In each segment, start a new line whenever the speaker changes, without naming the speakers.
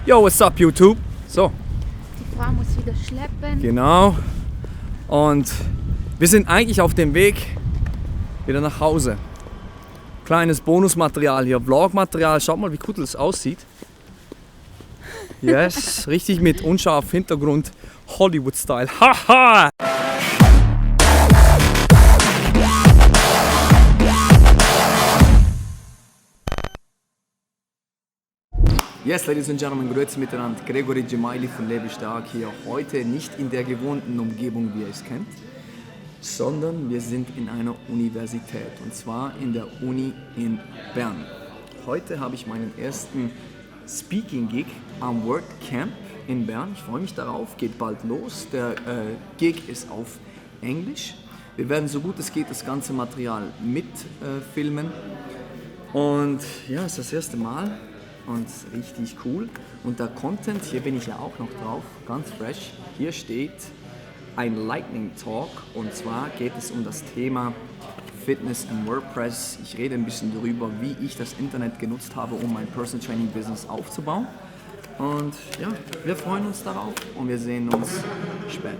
Yo, what's up YouTube? So,
Die Frau muss wieder schleppen.
genau. Und wir sind eigentlich auf dem Weg wieder nach Hause. Kleines Bonusmaterial hier, Vlogmaterial. Schaut mal, wie cool das aussieht. Yes, richtig mit unscharf Hintergrund, Hollywood-Style. Haha! Yes, ladies and gentlemen, grüezi miteinander. Gregory Gemaili von Lebe Stark hier. Heute nicht in der gewohnten Umgebung, wie ihr es kennt, sondern wir sind in einer Universität, und zwar in der Uni in Bern. Heute habe ich meinen ersten Speaking-Gig am WordCamp in Bern. Ich freue mich darauf, geht bald los. Der Gig ist auf Englisch. Wir werden so gut es geht das ganze Material mitfilmen. Und ja, es ist das erste Mal. Und richtig cool. Und der Content, hier bin ich ja auch noch drauf, ganz fresh. Hier steht ein Lightning Talk, und zwar geht es um das Thema Fitness und WordPress. Ich rede ein bisschen darüber, wie ich das Internet genutzt habe, um mein Personal Training Business aufzubauen. Und ja, wir freuen uns darauf und wir sehen uns später.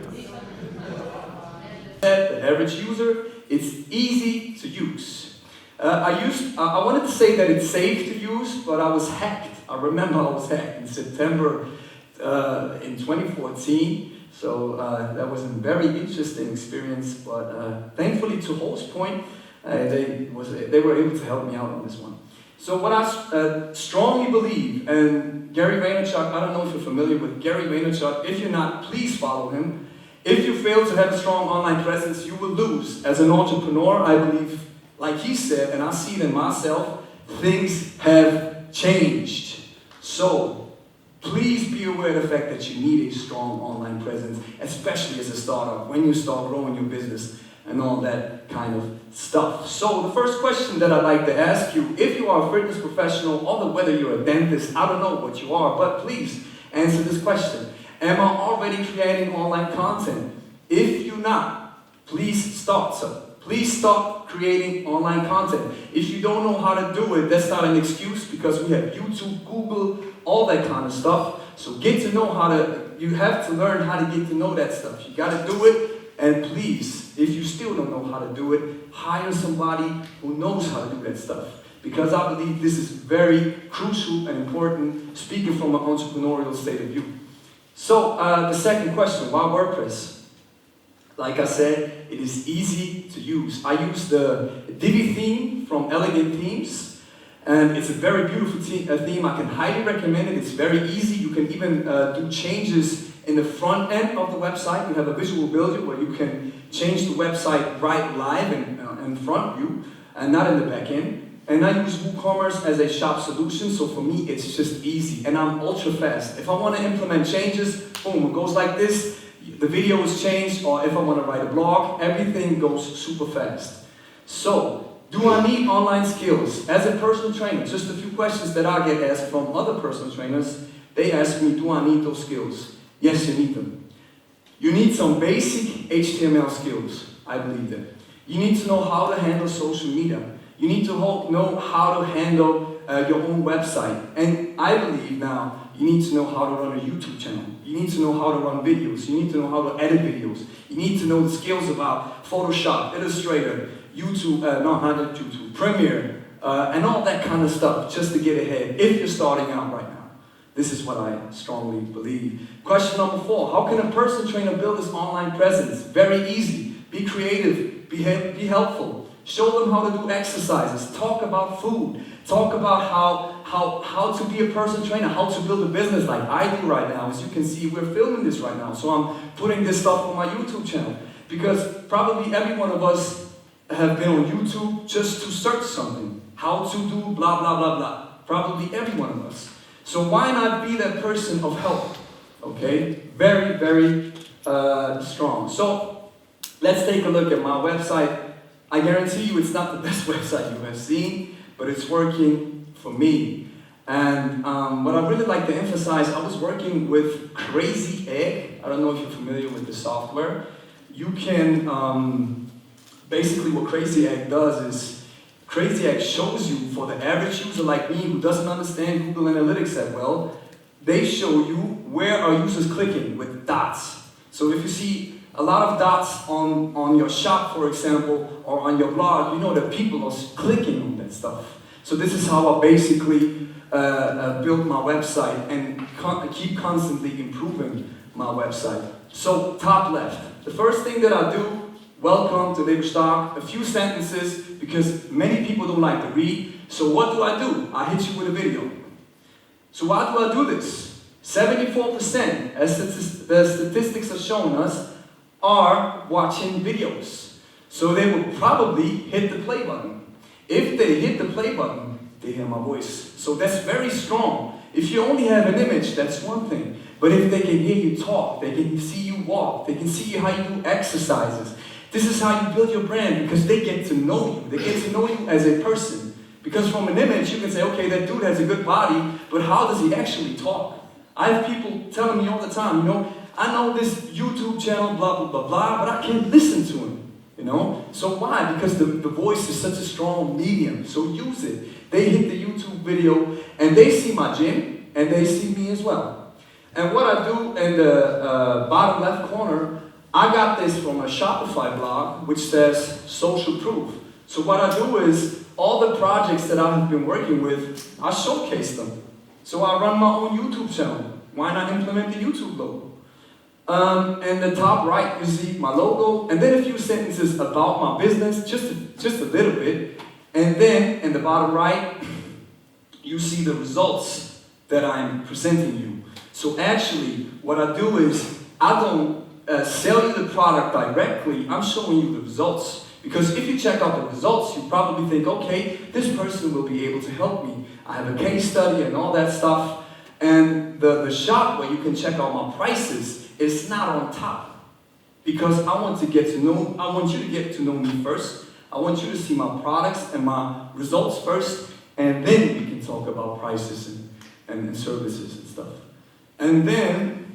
The average user, it's easy to use. I wanted to say that it's safe to use, but I was hacked. I remember I was hacked in September in 2014. So that was a very interesting experience. But thankfully to HostPoint, they were able to help me out on this one. So what I strongly believe, and Gary Vaynerchuk, I don't know if you're familiar with Gary Vaynerchuk. If you're not, please follow him. If you fail to have a strong online presence, you will lose. As an entrepreneur, I believe, like he said, and I see it in myself, things have changed. So, please be aware of the fact that you need a strong online presence, especially as a startup, when you start growing your business and all that kind of stuff. So, the first question that I'd like to ask you, if you are a fitness professional, or whether you're a dentist, I don't know what you are, but please answer this question. Am I already creating online content? If you're not, please start so. Please stop creating online content. If you don't know how to do it, that's not an excuse, because we have YouTube, Google, all that kind of stuff. So get to know how to, you have to learn how to get to know that stuff. You got to do it, and please, if you still don't know how to do it, hire somebody who knows how to do that stuff. Because I believe this is very crucial and important, speaking from an entrepreneurial state of view. So the second question, why WordPress? Like I said, it is easy to use. I use the Divi theme from Elegant Themes, and it's a very beautiful theme. I can highly recommend it. It's very easy. You can even do changes in the front end of the website. You have a visual builder where you can change the website right live in front view, and not in the back end. And I use WooCommerce as a shop solution, so for me it's just easy. And I'm ultra fast. If I want to implement changes, boom, it goes like this. The video is changed, or if I want to write a blog, everything goes super fast. So, do I need online skills? As a personal trainer, just a few questions that I get asked from other personal trainers. They ask me, do I need those skills? Yes, you need them. You need some basic HTML skills. I believe that. You need to know how to handle social media. You need to know how to handle your own website. And I believe now, you need to know how to run a YouTube channel. You need to know how to run videos. You need to know how to edit videos. You need to know the skills about Photoshop, Illustrator, YouTube, not YouTube, Premiere, and all that kind of stuff, just to get ahead if you're starting out right now. This is what I strongly believe. Question number 4, how can a personal trainer build his online presence? Very easy. Be creative, be helpful. Show them how to do exercises, talk about food, talk about how to be a personal trainer, how to build a business like I do right now. As you can see, we're filming this right now, so I'm putting this stuff on my YouTube channel. Because probably every one of us have been on YouTube just to search something. How to do blah, blah, blah, blah. Probably every one of us. So why not be that person of help? Okay, very, very strong. So let's take a look at my website. I guarantee you it's not the best website you have seen, but it's working for me. And what I really like to emphasize, I was working with Crazy Egg. I don't know if you're familiar with the software. You can, basically what Crazy Egg does is, Crazy Egg shows you, for the average user like me who doesn't understand Google Analytics that well, they show you where are users clicking with dots. So if you see a lot of dots on your shop, for example, or on your blog, you know that people are clicking on that stuff. So this is how I basically build my website and keep constantly improving my website. So top left, the first thing that I do, welcome to Labor Stock, a few sentences because many people don't like to read. So what do? I hit you with a video. So why do I do this? 74%, as the statistics are showing us, are watching videos. So they will probably hit the play button. If they hit the play button, they hear my voice. So that's very strong. If you only have an image, that's one thing. But if they can hear you talk, they can see you walk, they can see how you do exercises. This is how you build your brand because they get to know you. They get to know you as a person. Because from an image, you can say, okay, that dude has a good body, but how does he actually talk? I have people telling me all the time, I know this YouTube channel, blah, blah, blah, blah, but I can't listen to him. So why? Because the voice is such a strong medium. So use it. They hit the YouTube video and they see my gym and they see me as well. And what I do in the bottom left corner, I got this from a Shopify blog which says social proof. So what I do is all the projects that I have been working with, I showcase them. So I run my own YouTube channel. Why not implement the YouTube logo? In the top right, you see my logo, and then a few sentences about my business, just a little bit. And then in the bottom right, you see the results that I'm presenting you. So actually, what I do is I don't sell you the product directly. I'm showing you the results. Because if you check out the results, you probably think, okay, this person will be able to help me. I have a case study and all that stuff. And the shop where you can check out my prices is not on top. Because I want you to get to know me first. I want you to see my products and my results first. And then we can talk about prices and services and stuff. And then,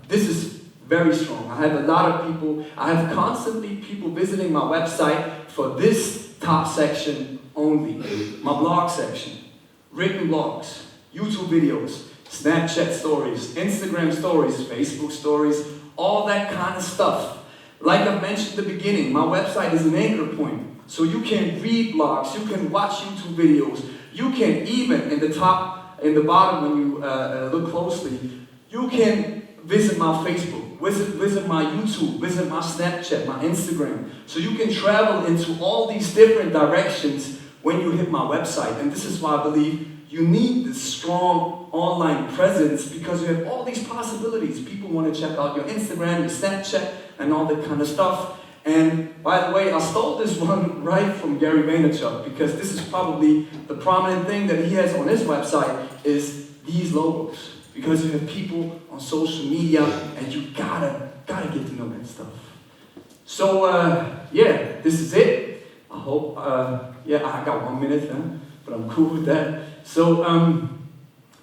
this is very strong. I have a lot of people, I have constantly people visiting my website for this top section only. My blog section, written blogs, YouTube videos, Snapchat stories, Instagram stories, Facebook stories, all that kind of stuff. Like I mentioned at the beginning, my website is an anchor point. So you can read blogs, you can watch YouTube videos, you can even, in the bottom when you look closely, you can visit my Facebook, visit my YouTube, visit my Snapchat, my Instagram. So you can travel into all these different directions when you hit my website. And this is why I believe you need this strong online presence because you have all these possibilities. People want to check out your Instagram, your Snapchat, and all that kind of stuff. And by the way, I stole this one right from Gary Vaynerchuk because this is probably the prominent thing that he has on his website is these logos. Because you have people on social media and you gotta get to know that stuff. So yeah, this is it. I hope, I got 1 minute, but I'm cool with that. So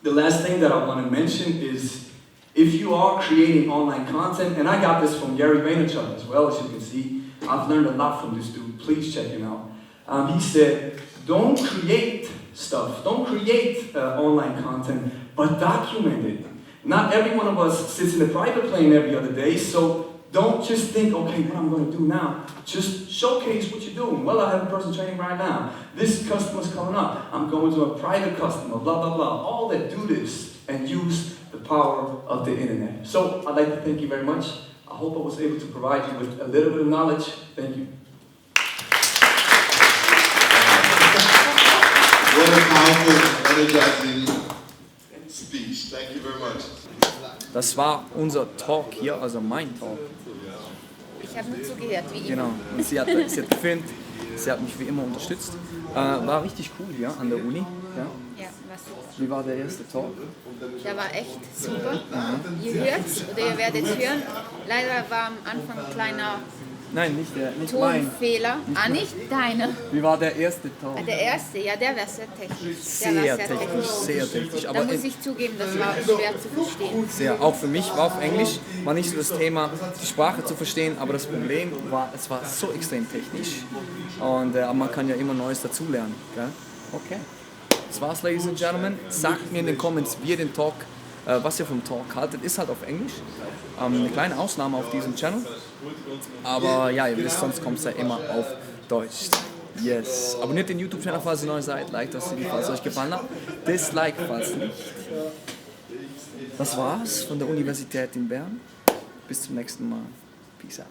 the last thing that I want to mention is if you are creating online content, and I got this from Gary Vaynerchuk as well, as you can see. I've learned a lot from this dude. Please check him out. He said, don't create stuff. Don't create online content, but document it. Not every one of us sits in a private plane every other day, so don't just think, okay, what I'm going to do now. Just showcase what you're doing. Well, I have a personal training right now. This customer's coming up. I'm going to a private customer, blah, blah, blah. All that do this and use the power of the internet. So I'd like to thank you very much. I hope I was able to provide you with a little bit of knowledge. Thank you.
What a powerful, energizing speech. Thank you very much.
Das war unser Talk hier, also mein Talk.
Ich habe nur zugehört, wie immer.
Genau, und sie hat gefilmt, sie hat mich wie immer unterstützt. War richtig cool hier an der Uni. Ja.
Ja, war super.
Wie war der erste Talk?
Der war echt super. Ihr hört's oder ihr werdet hören. Leider war am Anfang ein kleiner
Nein, nicht mein.
Tonfehler. Nicht deine.
Wie war der erste Talk?
Der erste, ja, der war sehr technisch.
Sehr technisch.
Da muss ich zugeben, das war schwer zu verstehen.
Sehr, auch für mich war auf Englisch, war nicht so das Thema, die Sprache zu verstehen, aber das Problem war, es war so extrem technisch und man kann ja immer Neues dazulernen. Gell? Okay. Das war's, Ladies and Gentlemen. Sagt mir in den Comments, wie ihr den Talk, was ihr vom Talk haltet. Ist halt auf Englisch. Eine kleine Ausnahme auf diesem Channel. Aber ja, ihr wisst, sonst kommt es ja immer auf Deutsch. Yes. Abonniert den YouTube-Channel, falls ihr neu seid. Like das Video, falls es euch gefallen hat. Dislike, falls nicht. Das war's von der Universität in Bern. Bis zum nächsten Mal. Peace out.